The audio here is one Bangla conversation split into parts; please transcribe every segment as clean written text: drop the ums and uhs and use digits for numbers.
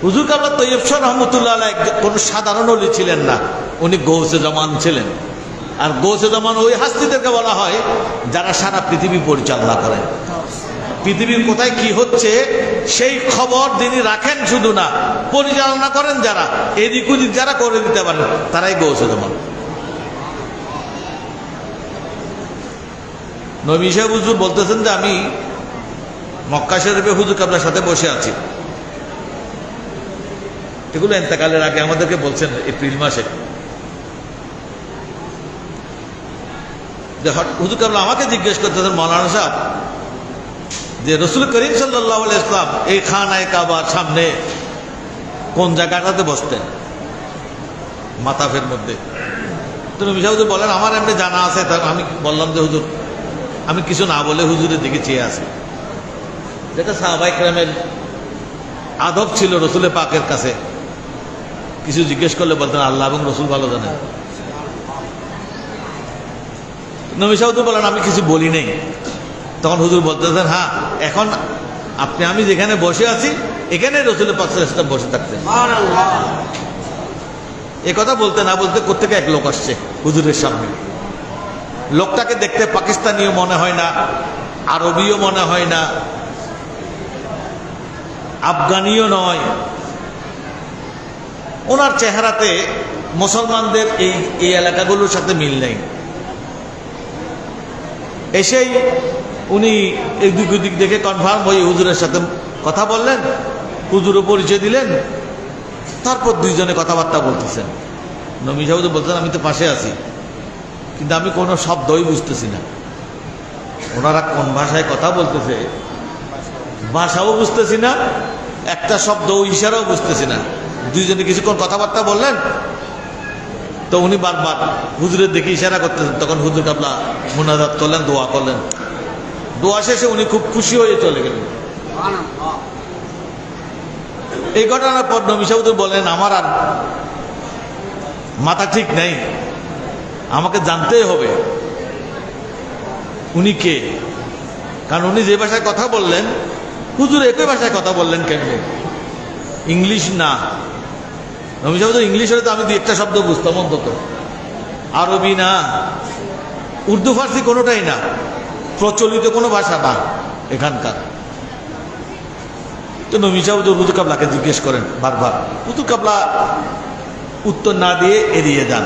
হুজুর কাবলা তৈয়ব শাহ রহমতুল্লাহ আলাইহ কোনো সাধারণ ওলি ছিলেন না, উনি গৌসে জামান ছিলেন। আর গৌসে জামান ওই হাস্তিদেরকে বলা হয় যারা সারা পৃথিবী পরিচালনা করেন। পৃথিবীর কোথায় কি হচ্ছে সেই খবর তিনি রাখেন, শুধু না পরিচালনা করেন যারা, এদিক ওদিক যারা করে দিতে পারেন তারাই গৌসে জামান। নবী সাহেব হুজুর বলতেছেন যে আমি মক্কা শরীফে হুজুর কাবলার সাথে বসে আছি। এগুলো এতেকালের আগে আমাদেরকে বলছেন এপ্রিল মাসে। হুজুর কাবলা আমাকে জিজ্ঞেস করতেছেন, মাওলানা সাহেব যে রসুল করিম সাল্লাল্লাহু আলাইহি ওয়াসাল্লাম এই খানায়ে কাবার সামনে কোন জায়গাটাতে বসতেন? মাতাফের মধ্যে। তো নবী সাহেব বলেন আমার এমনি জানা আছে। আমি বললাম যে হুজুর, আমি কিছু না বলে হুজুরের দিকে চেয়ে আছি, যেটা সাহাবায়ে কেরামের আদব ছিল রসুলের পাকের কাছে। কিছু জিজ্ঞেস করলে বলতেন আল্লাহ এবং রসুল ভালো জানেন। নবী সাহেব বলেন আমি কিছু বলি নেই। তখন হুজুর বলতেছেন হ্যাঁ, এখন আমি যেখানে বসে আছি এখানে রসুলের পাক সাল্লাল্লাহু আলাইহি ওয়াসাল্লাম বসে থাকতেন। এ কথা বলতে না বলতে কোত্থেকে এক লোক আসছে হুজুরের সামনে। লোকটাকে দেখতে পাকিস্তানিও মনে হয় না, আরবিও মনে হয় না, আফগানিও নয়। ওনার চেহারাতে মুসলমানদের এই এলাকাগুলোর সাথে মিল নেই। এসেই উনি এদিক ওদিক দেখে কনফার্ম হয়ে হুজুরের সাথে কথা বললেন, হুজুরও পরিচয় দিলেন। তারপর দুইজনে কথাবার্তা বলতেছেন। নবী সাহেব বলতেন আমি তো পাশে আছি, কিন্তু আমি কোনো শব্দই বুঝতেছি না। ওনারা কোন ভাষায় কথা বলতেছে ভাষাও বুঝতেছি না, একটা শব্দ ইশারাও বুঝতেছি না। দুইজনে কিছুক্ষণ কথাবার্তা বললেন, তো উনি বারবার হুজুরের দিকে ইশারা করতেছেন। তখন হুজুর কাবলা মুনাজাত করলেন, দোয়া করলেন। দোয়া শেষে উনি খুব খুশি হয়ে চলে গেলেন। এই ঘটনার পর নবী সাহেব বলেন আমার আর মাথা ঠিক নেই, আমাকে জানতেই হবে উনি কে। কারণ উনি যে ভাষায় কথা বললেন হুজুর একই ভাষায় কথা বললেন কেমনে? ইংলিশ না। নবী সাহেব ইংলিশ হলে তো আমি দুই একটা শব্দ বুঝতাম অন্তত, আরবি না, উর্দু ফার্সি কোনোটাই না, প্রচলিত কোনো ভাষা না এখানকার। তো নবী সাহেব হুজুর কাবলাকে জিজ্ঞেস করেন বারবার। হুজুর কাবলা উত্তর না দিয়ে এড়িয়ে যান।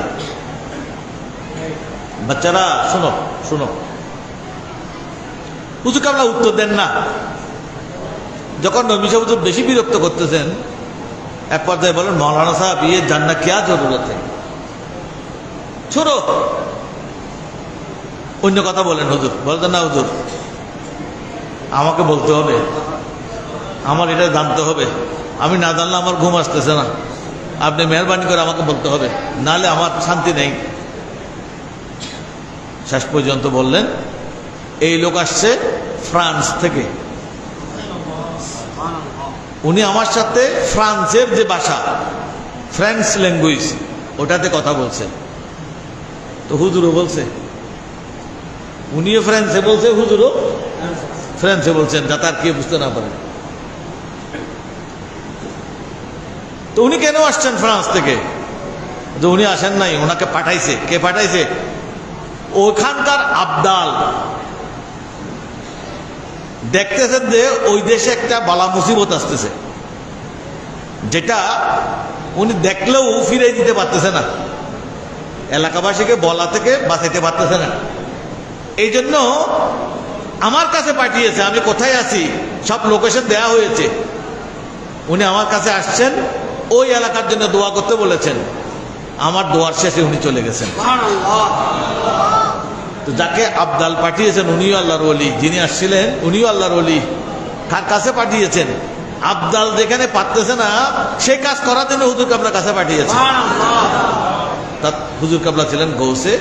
বাচ্চারা শোনো শোনো, হুজুর কাবলা উত্তর দেন না। যখন নবী সাহেব বেশি বিরক্ত করতেছেন, এক পর্যায়ে বলেন মৌলানা সাহেব ये जानना क्या जरूरत है, छोड़ो। অন্য কথা বলেন হুজুর। বলতেন না হুজুর আমাকে বলতে হবে, আমার এটা জানতে হবে, আমি না জানলে আমার ঘুম আসতেছে না, আপনি মেহরবানি করে আমাকে বলতে হবে, নাহলে আমার শান্তি নেই। শেষ পর্যন্ত বললেন এই লোক আসছে ফ্রান্স থেকে, উনি আমার সাথে ফ্রান্সের যে ভাষা ফ্রেঞ্চ ল্যাঙ্গুয়েজ ওটাতে কথা বলছেন। তো হুজুরও বলছে, উনিও ফ্রান্সে বলছে, হুজুরও ফ্রান্সে বলছেন, যাতে আর কেউ বুঝতে না পারেন। তো উনি কেন আসছেন ফ্রান্স থেকে? যে উনি আসেন নাই, ওনাকে পাঠাইছে। কে পাঠাইছে? ওখানকার আবদাল দেখতেছেন যে ওই দেশে একটা বালা মুসিবত আসতেছে, যেটা উনি দেখলেও ফিরে দিতে পারতেছে না, এলাকাবাসীকে বলা থেকে বাঁচাইতে পারতেছে না। এই জন্য আমার কাছে পাঠিয়েছে, আমি কোথায় আছি সব লোকেশন দেয়া হয়েছে। উনি আমার কাছে আসছেন, ওই এলাকার জন্য দোয়া করতে বলেছেন। আমার দোয়ার শেষে উনি চলে গেছেন। তো যাকে আবদাল পাঠিয়েছেন উনিও আল্লাহর ওলি, যিনি আসছিলেন উনিও আল্লাহর ওলি। কার কাছে পাঠিয়েছেন? আবদাল যেখানে পারতেছে না সেই কাজ করার জন্য হুজুর কাবলার কাছে পাঠিয়েছেন। হুজুর কাবলা ছিলেন গৌসে